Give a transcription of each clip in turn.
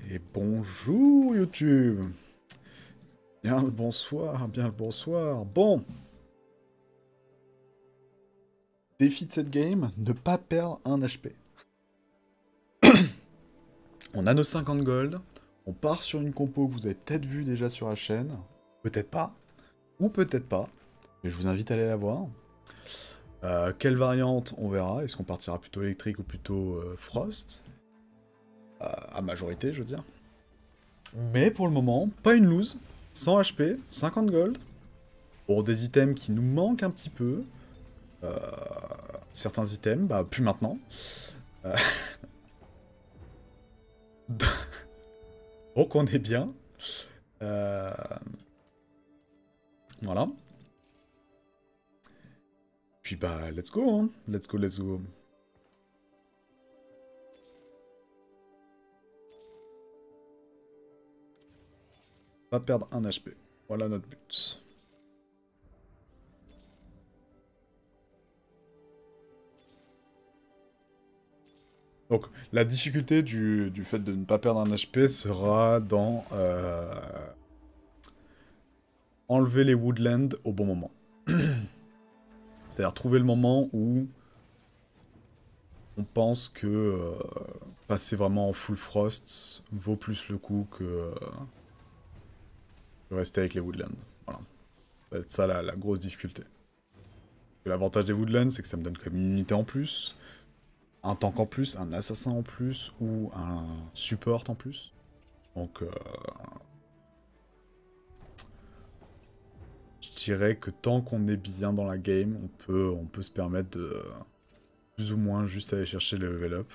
Et bonjour YouTube. Bien le bonsoir, bien le bonsoir. Bon. Défi de cette game, ne pas perdre un HP. On a nos 50 gold. On part sur une compo que vous avez peut-être vu déjà sur la chaîne. Peut-être pas. Ou peut-être pas. Mais je vous invite à aller la voir. Quelle variante on verra. Est-ce qu'on partira plutôt électrique ou plutôt frost à majorité, je veux dire. Mais pour le moment, pas une lose. 100 HP, 50 gold. Pour des items qui nous manquent un petit peu. Certains items, bah plus maintenant. Euh, Donc on est bien. Euh, Voilà. Puis bah let's go, hein. Let's go, let's go. Pas perdre un HP. Voilà notre but. Donc la difficulté du fait de ne pas perdre un HP sera dans enlever les woodlands au bon moment. C'est-à-dire trouver le moment où on pense que passer vraiment en full frost vaut plus le coup que rester avec les woodlands. Voilà. Ça va être ça la grosse difficulté. L'avantage des woodlands, c'est que ça me donne quand même une unité en plus, un tank en plus, un assassin en plus, ou un support en plus. Donc je dirais que tant qu'on est bien dans la game, on peut se permettre de plus ou moins juste aller chercher le level up.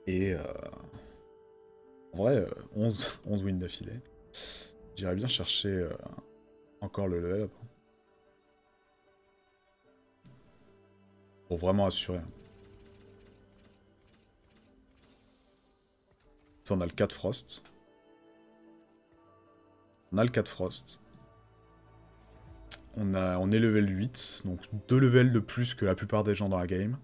Et en vrai, 11 wins d'affilée. J'irais bien chercher encore le level up. Hein. Pour vraiment assurer. Ça, on a le 4 Frost. On a le 4 Frost. On est level 8, donc 2 levels de plus que la plupart des gens dans la game.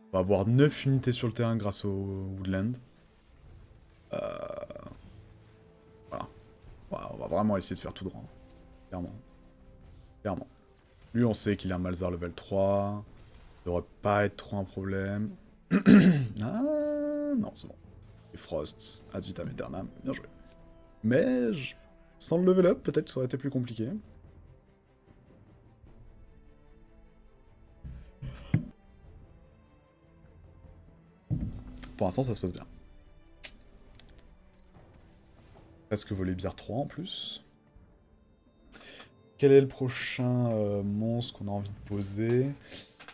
On va avoir 9 unités sur le terrain grâce au Woodland. Voilà. Voilà. On va vraiment essayer de faire tout droit. Clairement. Clairement. Lui, on sait qu'il a un Malzar level 3. Ça devrait pas être trop un problème. Ah, non, c'est bon. Et Frost, ad vitam aeternam, bien joué. Mais, sans le level up, peut-être que ça aurait été plus compliqué. Pour l'instant, ça se passe bien. Presque Volibear 3 en plus. Quel est le prochain monstre qu'on a envie de poser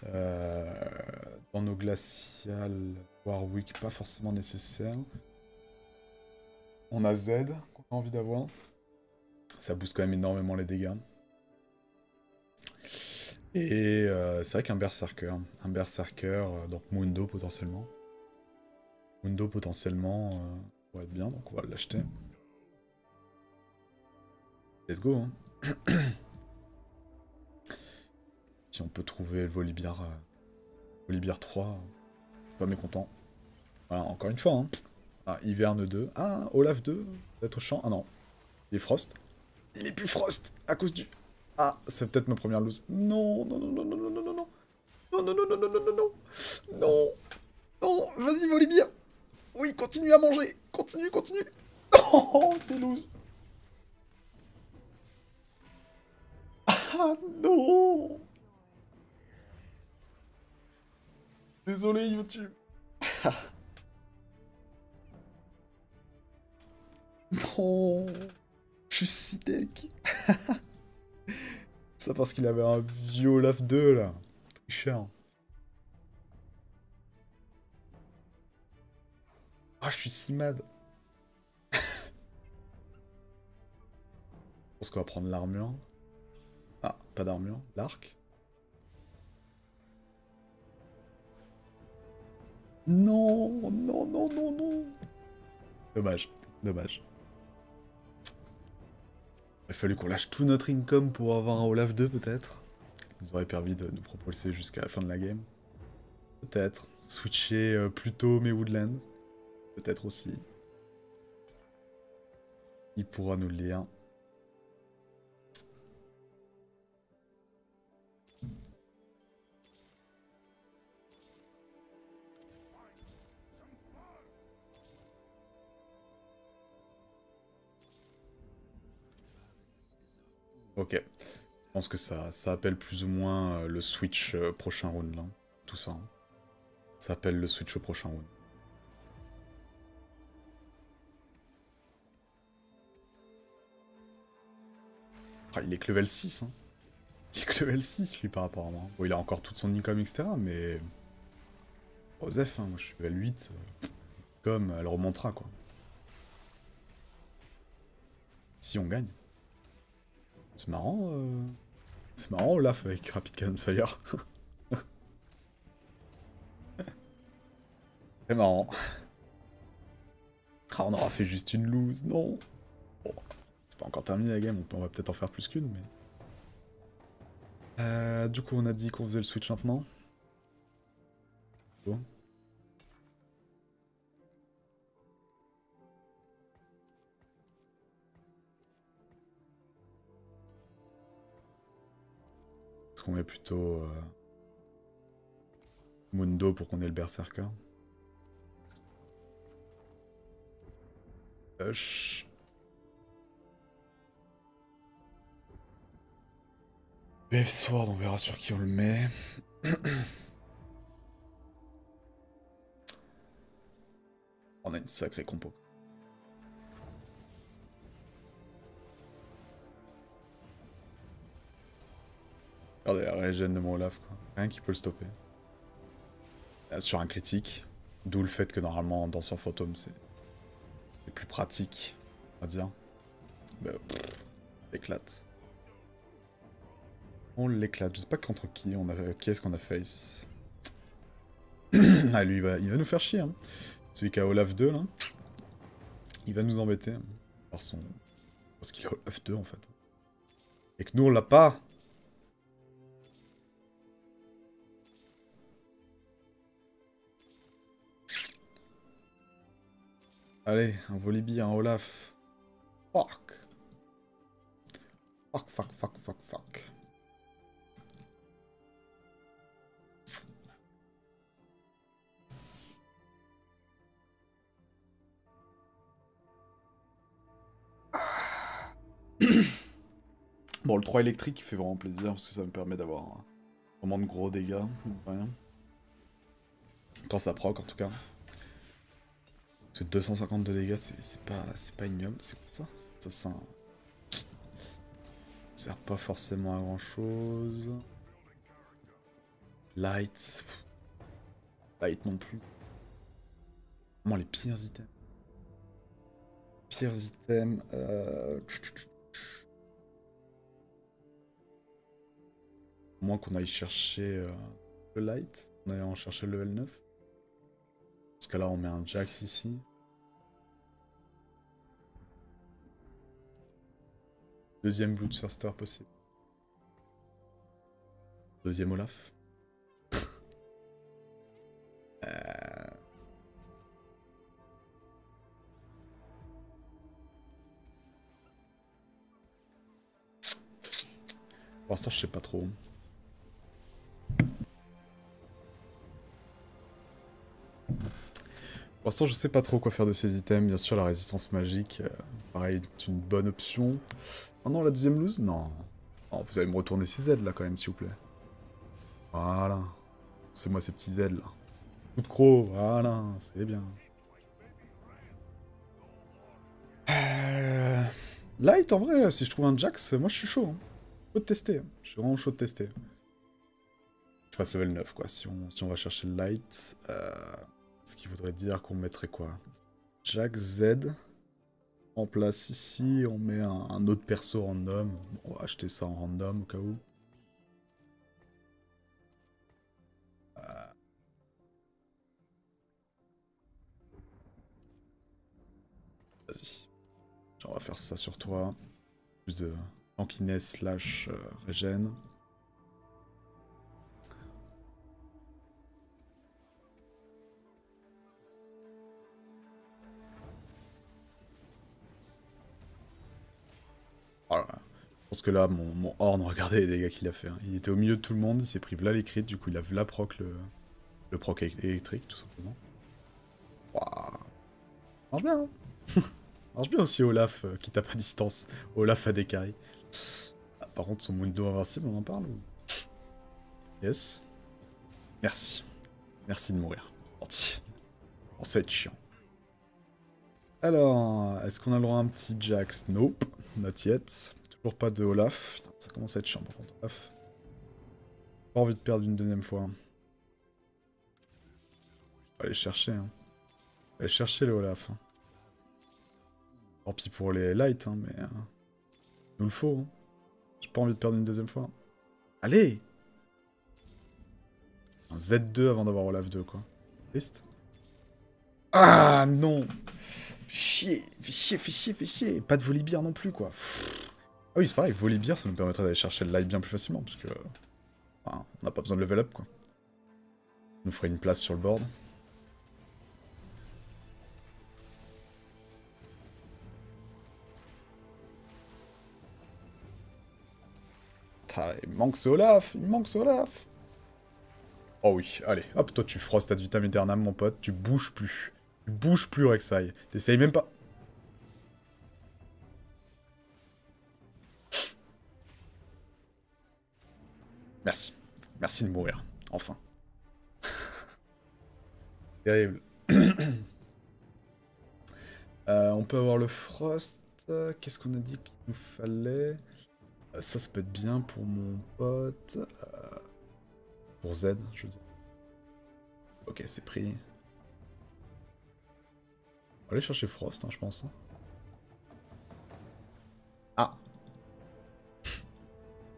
dans nos glaciales Warwick, pas forcément nécessaire. On a Z qu'on a envie d'avoir. Ça booste quand même énormément les dégâts. Et c'est vrai qu'un Berserker. Un Berserker, donc Mundo potentiellement. Mundo potentiellement pourrait être bien, donc on va l'acheter. Let's go, hein. Si on peut trouver le Volibear, Volibear 3, pas mécontent. Voilà, encore une fois, hein. Ah, Hiverne 2. Ah, Olaf 2, peut-être champ. Ah non, il est Frost. Il est plus Frost à cause du... Ah, c'est peut-être ma première lose. Non, non, non, non, non, non, non, non, non. Non, non, non, non, non, non, non, non. Non. Non, vas-y, Volibear. Oui, continue à manger. Continue, continue. Oh, c'est loose. Ah non. Désolé, YouTube. Non. Je suis si deck. Ça parce qu'il avait un vieux Olaf 2, là. Tricheur. Ah, je suis si mad. Je pense qu'on va prendre l'armure. Ah, pas d'armure. L'arc. Non, non, non, non, non. Dommage, dommage. Il a fallu qu'on lâche tout notre income pour avoir un Olaf 2, peut-être. Ça nous aurait permis de nous propulser jusqu'à la fin de la game. Peut-être. Switcher plutôt mes Woodlands. Peut-être aussi. Il pourra nous le lire. Ok. Je pense que ça appelle plus ou moins le switch prochain round là. Tout ça. Hein. Ça appelle le switch au prochain round. Ah, il est que level 6. Hein. Il est que level 6 lui par rapport à moi. Bon, il a encore toute son income, etc. Mais. Osef, hein, moi je suis level 8. Comme elle remontera quoi. Si on gagne. C'est marrant. C'est marrant Olaf avec Rapid Cannon Fire. C'est marrant. Ah, on aura fait juste une lose, non. Bon, c'est pas encore terminé la game, on va peut-être en faire plus qu'une, mais... du coup, on a dit qu'on faisait le switch maintenant. Bon. Est-ce qu'on met plutôt... Mundo pour qu'on ait le Berserker. Hush. BF Sword, on verra sur qui on le met. On a une sacrée compo. Regardez la régène de mon Olaf, quoi. Rien qui peut le stopper. Sur un critique. D'où le fait que normalement, dans son fantôme, c'est plus pratique, on va dire. Bah, éclate. On l'éclate. Je sais pas contre qui on a. Qui est-ce qu'on a face. Ah, lui, il va nous faire chier. Hein. Celui qui a Olaf 2, là. Il va nous embêter. Par son... Parce qu'il a Olaf 2, en fait. Et que nous, on l'a pas. Allez, un Volibear, un Olaf. Fuck. Fuck, fuck, fuck, fuck, fuck. Bon, le 3 électrique, il fait vraiment plaisir, parce que ça me permet d'avoir vraiment de gros dégâts. Rien. Quand ça proc, en tout cas. Parce que 250 de dégâts, c'est pas ignoble, c'est pour ça. Ça sert pas forcément à grand chose. Light. Light non plus. Comment les pires items. Pires items. Au moins qu'on aille chercher le light. On aille en chercher le level 9. Parce que là on met un Jax ici. Deuxième Bloodthirster possible. Deuxième Olaf. Pour l'instant je sais pas trop. Pour l'instant, je sais pas trop quoi faire de ces items. Bien sûr, la résistance magique, pareil, est une bonne option. Oh non, la deuxième loose? Non. Oh, vous allez me retourner ces aides là quand même, s'il vous plaît. Voilà. C'est moi ces petits aides là. Coup de croc, voilà, c'est bien. Light, en vrai, si je trouve un Jax, moi je suis chaud. Hein. Chaud de tester. Je suis vraiment chaud de tester. Je passe level 9, quoi, si on va chercher le Light. Ce qui voudrait dire qu'on mettrait quoi? Jax Z. En place ici, on met un autre perso random. Bon, on va acheter ça en random au cas où. Vas-y. On va faire ça sur toi. Plus de tankiness slash régène. pense que là, mon Horn, regardez les dégâts qu'il a fait. Hein. Il était au milieu de tout le monde, il s'est pris là les crits, du coup il a là proc le proc électrique, tout simplement. Waouh. Marche bien, hein. Marche bien aussi Olaf qui tape à distance. Olaf a des carries. Ah, par contre, son Mundo invincible, on en parle ou... Yes. Merci. Merci de mourir. C'est parti. Oh, ça va être chiant. Alors, est-ce qu'on a le droit à un petit Jax? Nope. Not yet. Toujours pas de Olaf. Putain, ça commence à être chiant par contre, Olaf. Pas envie de perdre une deuxième fois. On va aller chercher. Hein. On va aller chercher le Olaf. Hein. Tant pis pour les lights, hein, mais... nous le faut. Hein. J'ai pas envie de perdre une deuxième fois. Allez! Un Z2 avant d'avoir Olaf 2, quoi. Triste. Ah, non! Fais chier, fais chier, fais chier, fais chier. Pas de Volibear non plus, quoi. Ah oui, c'est pareil, Volibear, ça nous permettrait d'aller chercher le light bien plus facilement, parce que... Enfin, on n'a pas besoin de level up, quoi. Ça nous ferait une place sur le board. Ah, il manque ce Olaf, il manque ce Olaf. Oh oui, allez, hop, toi tu frost ad vitam aeternam, mon pote, tu bouges plus. Tu bouges plus, Rek'Sai. T'essayes même pas. Merci. Merci de mourir. Enfin. Terrible. On peut avoir le frost. Qu'est-ce qu'on a dit qu'il nous fallait? Ça peut être bien pour mon pote. Pour Z, je veux dire. Ok, c'est pris. On va aller chercher Frost, hein, je pense. Ah.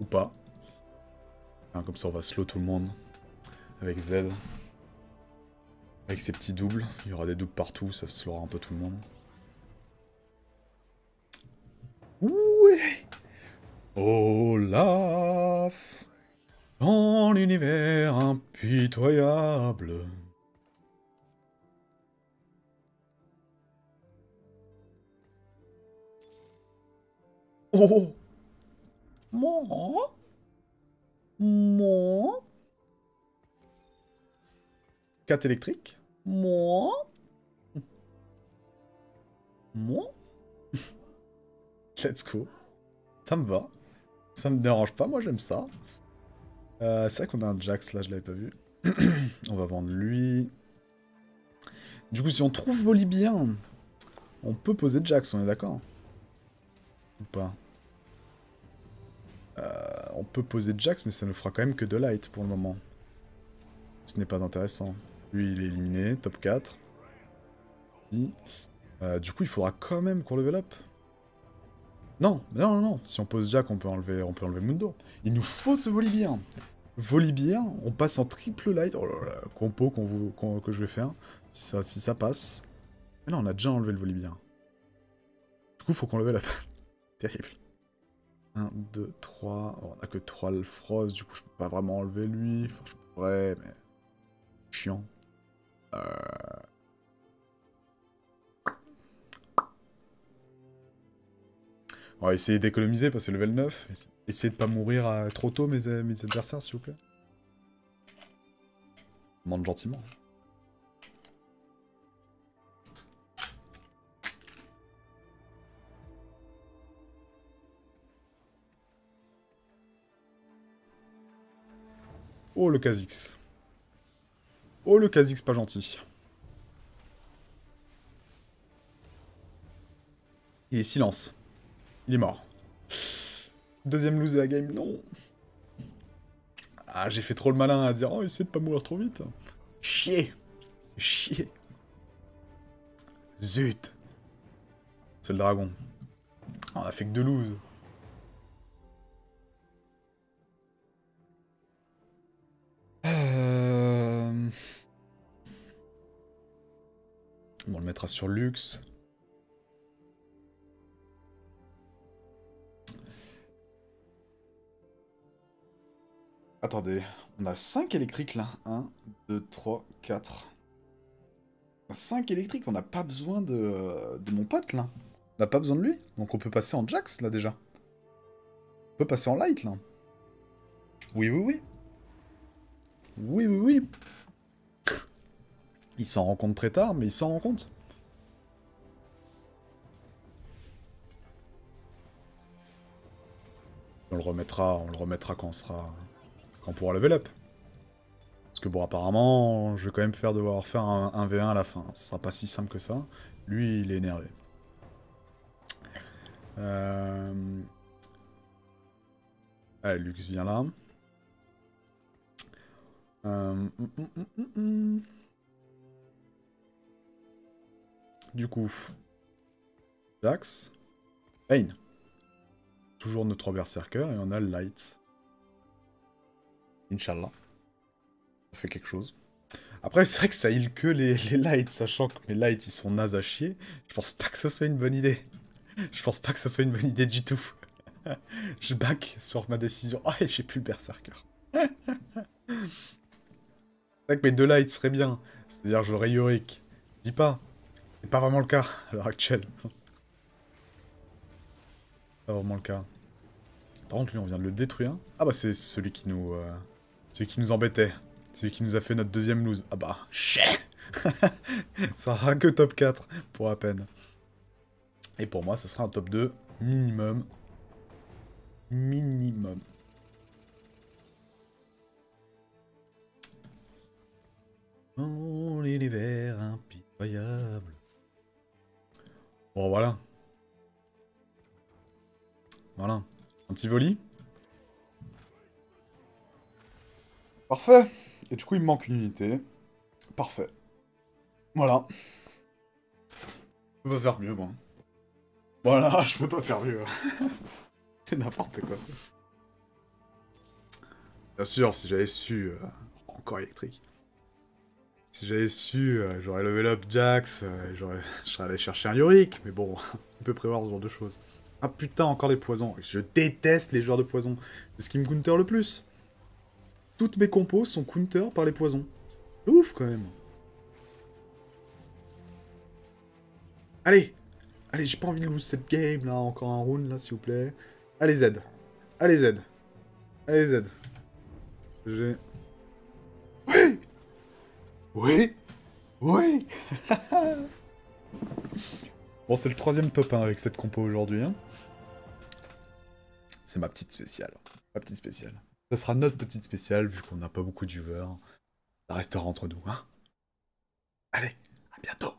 Ou pas. Hein, comme ça, on va slow tout le monde. Avec Z. Avec ses petits doubles. Il y aura des doubles partout, ça slowera un peu tout le monde. Ouais. Olaf. Dans l'univers impitoyable. Oh. Moi. Moi. 4 électriques. Moi. Moi. Let's go. Ça me va. Ça me dérange pas, moi j'aime ça. C'est vrai qu'on a un Jax là, je l'avais pas vu. On va vendre lui. Du coup, si on trouve Volibear, on peut poser Jax, on est d'accord? Ou pas? On peut poser Jax, mais ça ne fera quand même que de light pour le moment. Ce n'est pas intéressant. Lui, il est éliminé, top 4. Du coup, il faudra quand même qu'on level up. Non, non, non, non. Si on pose Jack, on peut enlever Mundo. Il nous faut ce Volibear. Volibear, on passe en triple light. Oh là là, compo que je vais faire. Si ça passe. Mais là, on a déjà enlevé le Volibear. Du coup, faut qu'on level up. Terrible. 1, 2, 3. Oh, on a que 3 le Frost, du coup, je peux pas vraiment enlever lui. Enfin, je pourrais, mais... chiant. On va essayer d'économiser, passer level 9. Essayez de pas mourir trop tôt, mes adversaires, s'il vous plaît. Je demande gentiment. Oh, le Kha'Zix. Oh, le Kha'Zix, pas gentil. Il est silence. Il est mort. Deuxième lose de la game, non. Ah, j'ai fait trop le malin à dire, oh, essayez de pas mourir trop vite. Chier. Chier. Zut. C'est le dragon. Oh, on a fait que 2 lose. Bon, on le mettra sur Lux. Attendez, on a 5 électriques là. 1, 2, 3, 4. 5 électriques, on n'a pas besoin de mon pote là. On n'a pas besoin de lui. Donc on peut passer en Jax là déjà. On peut passer en light, là. Oui, oui, oui. Oui, oui, oui. Il s'en rend compte très tard, mais il s'en rend compte. On le remettra quand on sera... quand on pourra level up. Parce que bon, apparemment, je vais quand même devoir faire un V1 à la fin. Ce sera pas si simple que ça. Lui, il est énervé. Allez, Lux vient là. Du coup, Jax, Pain. Toujours nos 3 berserkers et on a le Light. Inch'Allah. Ça fait quelque chose. Après, c'est vrai que ça heal que les Lights, sachant que mes Lights ils sont nazes à chier. Je pense pas que ce soit une bonne idée. Je pense pas que ce soit une bonne idée du tout. Je back sur ma décision. Ah, et j'ai plus le berserker. C'est vrai que mes 2 Lights seraient bien. C'est-à-dire, j'aurais Yorick. Je dis pas. C'est pas vraiment le cas à l'heure actuelle. Pas vraiment le cas. Par contre, lui, on vient de le détruire. Ah bah, c'est celui qui nous... celui qui nous embêtait. Celui qui nous a fait notre deuxième lose. Ah bah, chais. Ça sera que top 4, pour à peine. Et pour moi, ça sera un top 2 minimum. Minimum. Oh, l'univers impitoyable. Bon, voilà. Voilà. Un petit volley. Parfait. Et du coup, il me manque une unité. Parfait. Voilà. Je peux pas faire mieux, moi. Voilà, je peux pas faire mieux. C'est n'importe quoi. Bien sûr, si j'avais su... encore électrique. Si j'avais su, j'aurais level up Jax, je serais allé chercher un Yorick, mais bon, on peut prévoir ce genre de choses. Ah putain, encore des poisons. Je déteste les joueurs de poison. C'est ce qui me counter le plus. Toutes mes compos sont counter par les poisons. C'est ouf quand même. Allez. Allez, j'ai pas envie de lose cette game là, encore un round là s'il vous plaît. Allez Z. Allez Z. Allez Z. J'ai... Oui. Oui. Oui. Bon, c'est le 3ème top 1 avec cette compo aujourd'hui. Hein. C'est ma petite spéciale. Ma petite spéciale. Ça sera notre petite spéciale, vu qu'on n'a pas beaucoup de viewers. Ça restera entre nous, hein. Allez, à bientôt.